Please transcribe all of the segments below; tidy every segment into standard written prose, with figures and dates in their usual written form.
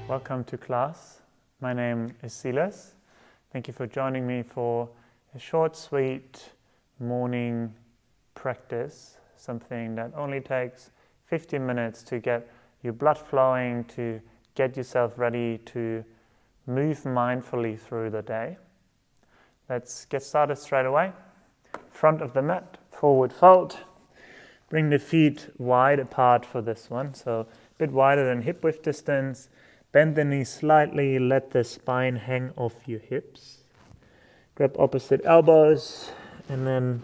Welcome to class. My name is Silas. Thank you for joining me for a short, sweet morning practice, something that only takes 15 minutes to get your blood flowing, to get yourself ready to move mindfully through the day. Let's get started straight away. Front of the mat, forward fold. Bring the feet wide apart for this one, so a bit wider than hip width distance. Bend the knees slightly, let the spine hang off your hips. Grab opposite elbows and then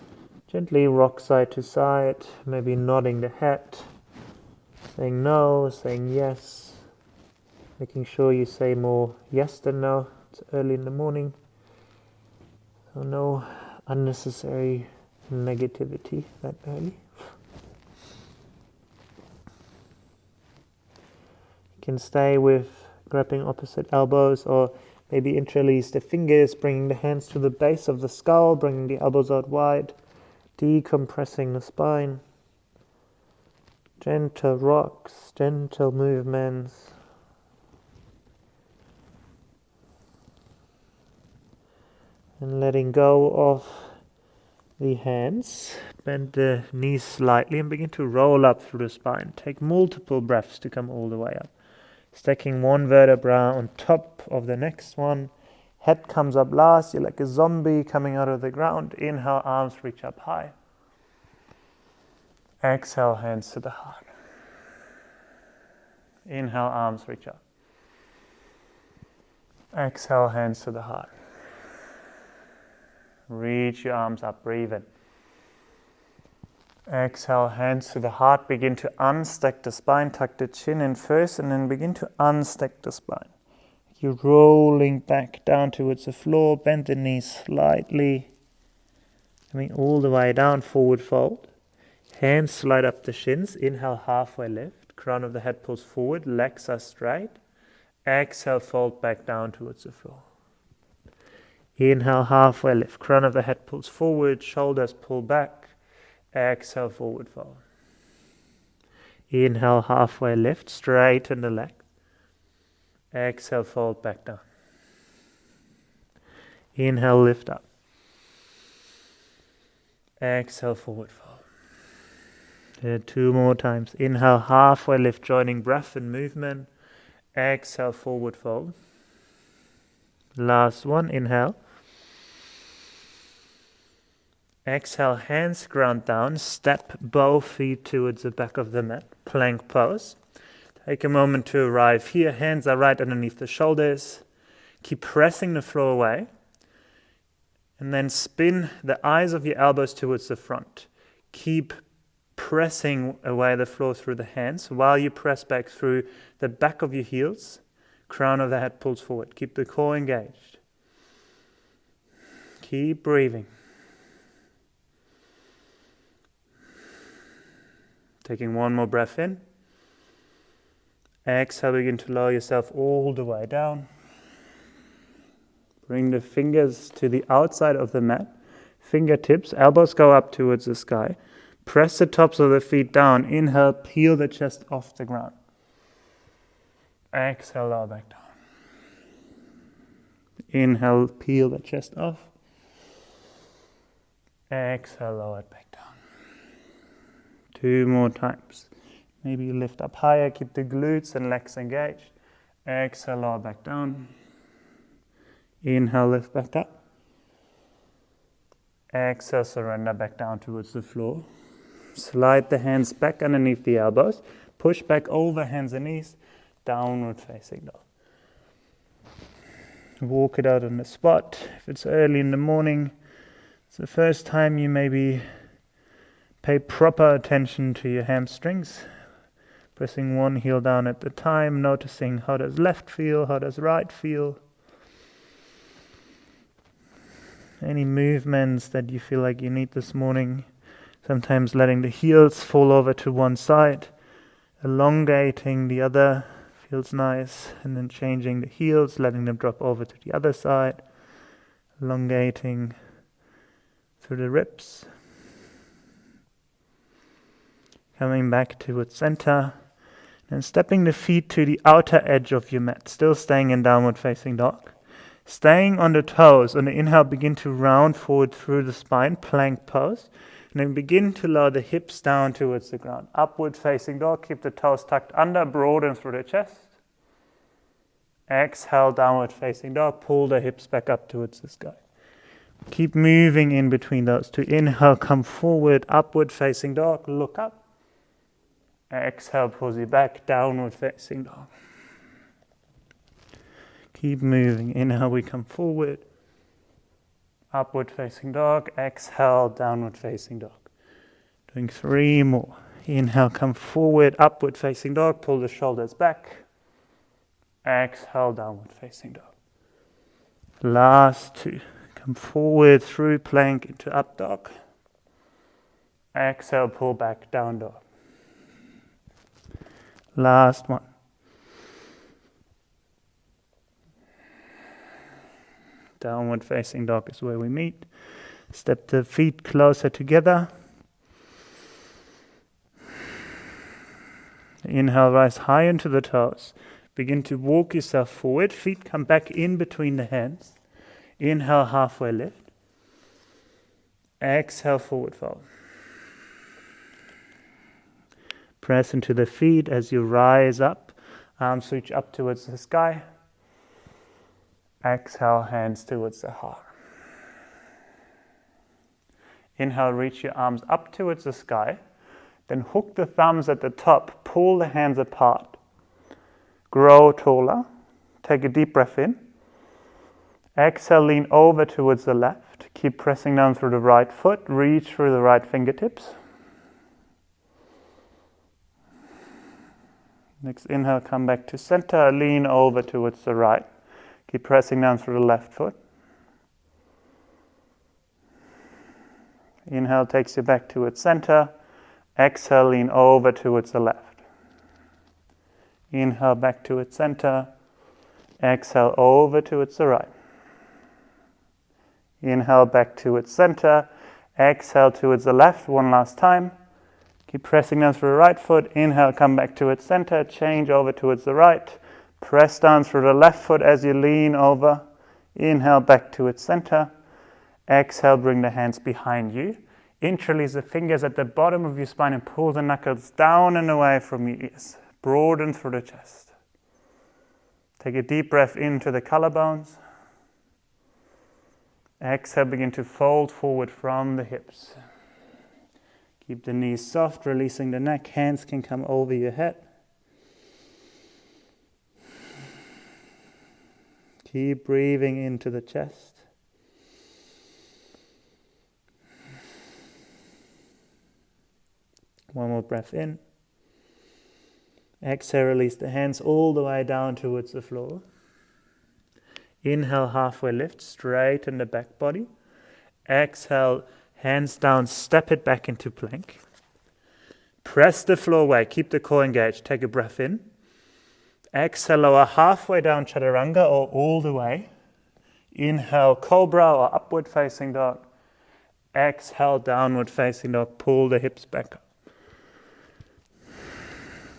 gently rock side to side, maybe nodding the head, saying no, saying yes, making sure you say more yes than no. It's early in the morning, so no unnecessary negativity that early. Can stay with grabbing opposite elbows or maybe interlace the fingers, bringing the hands to the base of the skull, bringing the elbows out wide, decompressing the spine. Gentle rocks, gentle movements. And letting go of the hands. Bend the knees slightly and begin to roll up through the spine. Take multiple breaths to come all the way up. Stacking one vertebra on top of the next one. Head comes up last. You're like a zombie coming out of the ground. Inhale, arms reach up high. Exhale, hands to the heart. Inhale, arms reach up. Exhale, hands to the heart. Reach your arms up, breathe in. Exhale, hands to the heart. Begin to unstack the spine. Tuck the chin in first and then begin to unstack the spine. You're rolling back down towards the floor. Bend the knees slightly. Coming all the way down, forward fold. Hands slide up the shins. Inhale, halfway lift. Crown of the head pulls forward. Legs are straight. Exhale, fold back down towards the floor. Inhale, halfway lift. Crown of the head pulls forward. Shoulders pull back. Exhale, forward fold. Inhale, halfway lift, straighten the leg. Exhale, fold back down. Inhale, lift up. Exhale, forward fold. Two more times. Inhale, halfway lift, joining breath and movement. Exhale, forward fold. Last one, inhale. Exhale, hands ground down, step both feet towards the back of the mat, plank pose. Take a moment to arrive here, hands are right underneath the shoulders. Keep pressing the floor away. And then spin the eyes of your elbows towards the front. Keep pressing away the floor through the hands while you press back through the back of your heels. Crown of the head pulls forward. Keep the core engaged. Keep breathing. Taking one more breath in. Exhale, begin to lower yourself all the way down. Bring the fingers to the outside of the mat. Fingertips, elbows go up towards the sky. Press the tops of the feet down. Inhale, peel the chest off the ground. Exhale, lower back down. Inhale, peel the chest off. Exhale, lower it back down. Two more times. Maybe you lift up higher, keep the glutes and legs engaged. Exhale, lower back down. Inhale, lift back up. Exhale, surrender back down towards the floor. Slide the hands back underneath the elbows. Push back over hands and knees. Downward facing dog. Walk it out on the spot. If it's early in the morning, it's the first time you maybe pay proper attention to your hamstrings. Pressing one heel down at a time, noticing how does left feel, how does right feel. Any movements that you feel like you need this morning. Sometimes letting the heels fall over to one side, elongating the other feels nice, and then changing the heels, letting them drop over to the other side, elongating through the ribs. Coming back towards center, And stepping the feet to the outer edge of your mat, still staying in downward facing dog. Staying on the toes. On the inhale, begin to round forward through the spine, plank pose. And then begin to lower the hips down towards the ground. Upward facing dog, keep the toes tucked under, broaden through the chest. Exhale, downward facing dog, pull the hips back up towards the sky. Keep moving in between those two. Inhale, come forward, upward facing dog, look up. Exhale, pulls you back, downward facing dog. Keep moving. Inhale, we come forward. Upward facing dog. Exhale, downward facing dog. Doing 3 more. Inhale, come forward. Upward facing dog. Pull the shoulders back. Exhale, downward facing dog. Last 2. Come forward through plank into up dog. Exhale, pull back, down dog. Last one. Downward facing dog is where we meet. Step the feet closer together. Inhale, rise high into the toes. Begin to walk yourself forward. Feet come back in between the hands. Inhale, halfway lift. Exhale, forward fold. Press into the feet as you rise up. Arms reach up towards the sky. Exhale, hands towards the heart. Inhale, reach your arms up towards the sky. Then hook the thumbs at the top. Pull the hands apart. Grow taller. Take a deep breath in. Exhale, lean over towards the left. Keep pressing down through the right foot. Reach through the right fingertips. Next inhale, come back to center. Lean over towards the right. Keep pressing down through the left foot. Inhale takes you back towards center. Exhale, lean over towards the left. Inhale back towards center. Exhale over towards the right. Inhale back towards center. Exhale towards the left one last time. Keep pressing down through the right foot. Inhale, come back towards center. Change over towards the right. Press down through the left foot as you lean over. Inhale back towards center. Exhale, bring the hands behind you. Interlace the fingers at the bottom of your spine and pull the knuckles down and away from your ears. Broaden through the chest. Take a deep breath into the collarbones. Exhale, begin to fold forward from the hips. Keep the knees soft, releasing the neck. Hands can come over your head. Keep breathing into the chest. One more breath in. Exhale, release the hands all the way down towards the floor. Inhale, halfway lift, straighten the back body. Exhale, hands down, step it back into plank. Press the floor away, keep the core engaged. Take a breath in. Exhale, lower halfway down chaturanga or all the way. Inhale, cobra or upward facing dog. Exhale, downward facing dog. Pull the hips back up.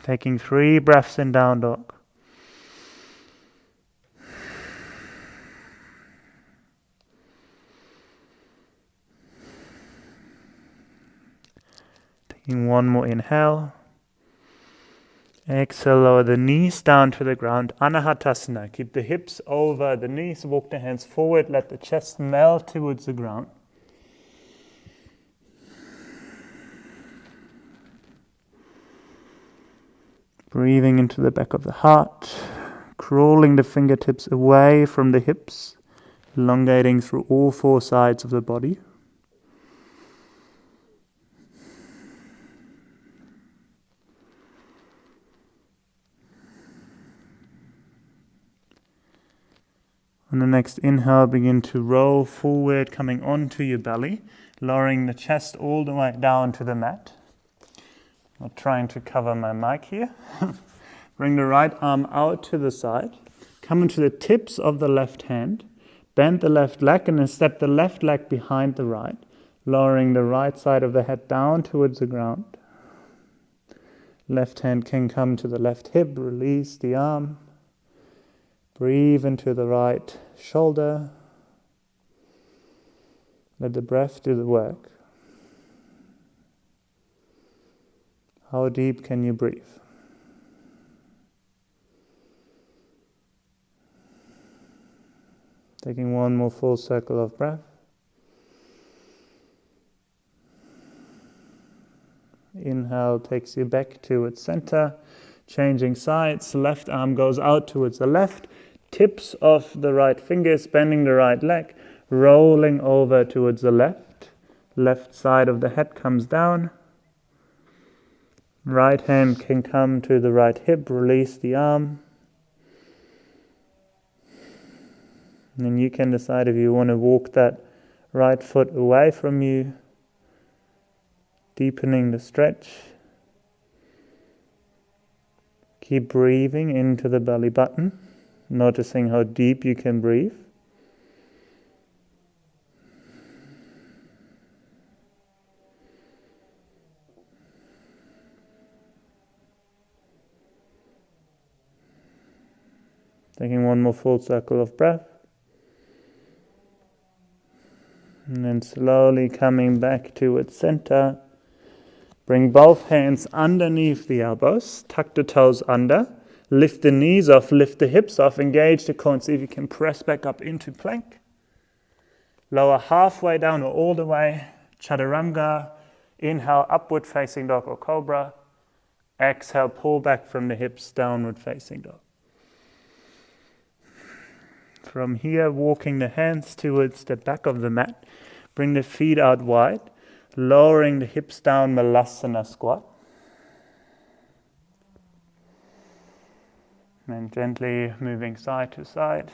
Taking 3 breaths in down dog. Taking 1 more inhale. Exhale, lower the knees down to the ground. Anahatasana. Keep the hips over the knees. Walk the hands forward. Let the chest melt towards the ground. Breathing into the back of the heart. Crawling the fingertips away from the hips. Elongating through all 4 sides of the body. On the next inhale, begin to roll forward, coming onto your belly, lowering the chest all the way down to the mat. I'm trying to cover my mic here. Bring the right arm out to the side. Come into the tips of the left hand. Bend the left leg and then step the left leg behind the right, lowering the right side of the head down towards the ground. Left hand can come to the left hip, release the arm. Breathe into the right shoulder. Let the breath do the work. How deep can you breathe? Taking one more full circle of breath. Inhale takes you back towards center. Changing sides. Left arm goes out towards the left. Tips of the right fingers, bending the right leg. Rolling over towards the left. Left side of the head comes down. Right hand can come to the right hip. Release the arm. And then you can decide if you want to walk that right foot away from you. Deepening the stretch. Keep breathing into the belly button. Noticing how deep you can breathe. Taking one more full circle of breath. And then slowly coming back towards center. Bring both hands underneath the elbows. Tuck the toes under. Lift the knees off, lift the hips off. Engage the core and see if you can press back up into plank. Lower halfway down or all the way. Chaturanga. Inhale, upward facing dog or cobra. Exhale, pull back from the hips, downward facing dog. From here, walking the hands towards the back of the mat. Bring the feet out wide. Lowering the hips down, Malasana squat. And gently moving side to side.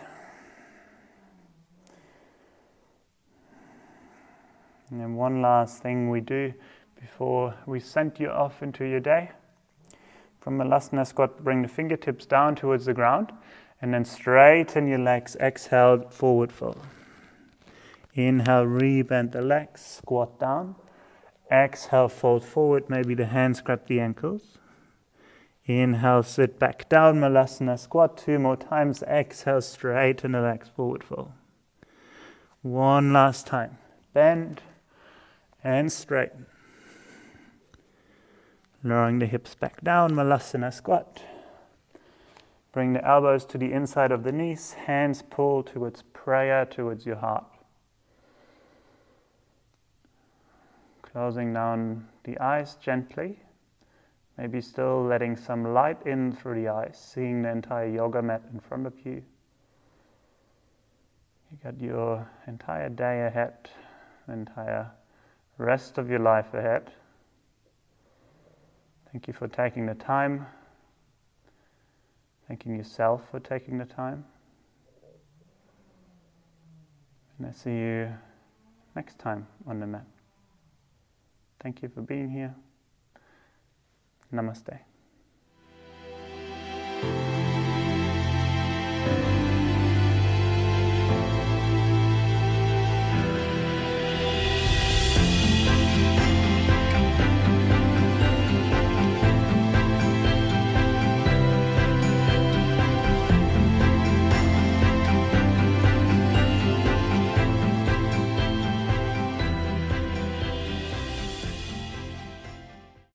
And then one last thing we do before we send you off into your day. From Malasana squat, bring the fingertips down towards the ground. And then straighten your legs. Exhale, forward fold. Inhale, rebend the legs. Squat down. Exhale, fold forward. Maybe the hands grab the ankles. Inhale, sit back down. Malasana squat. 2 more times. Exhale, straighten the legs. Forward fold. One last time. Bend and straighten. Lowering the hips back down. Malasana squat. Bring the elbows to the inside of the knees, hands pull towards prayer, towards your heart. Closing down the eyes gently, maybe still letting some light in through the eyes, seeing the entire yoga mat in front of you. You got your entire day ahead, the entire rest of your life ahead. Thank you for taking the time. Thanking yourself for taking the time. And I see you next time on the mat. Thank you for being here. Namaste.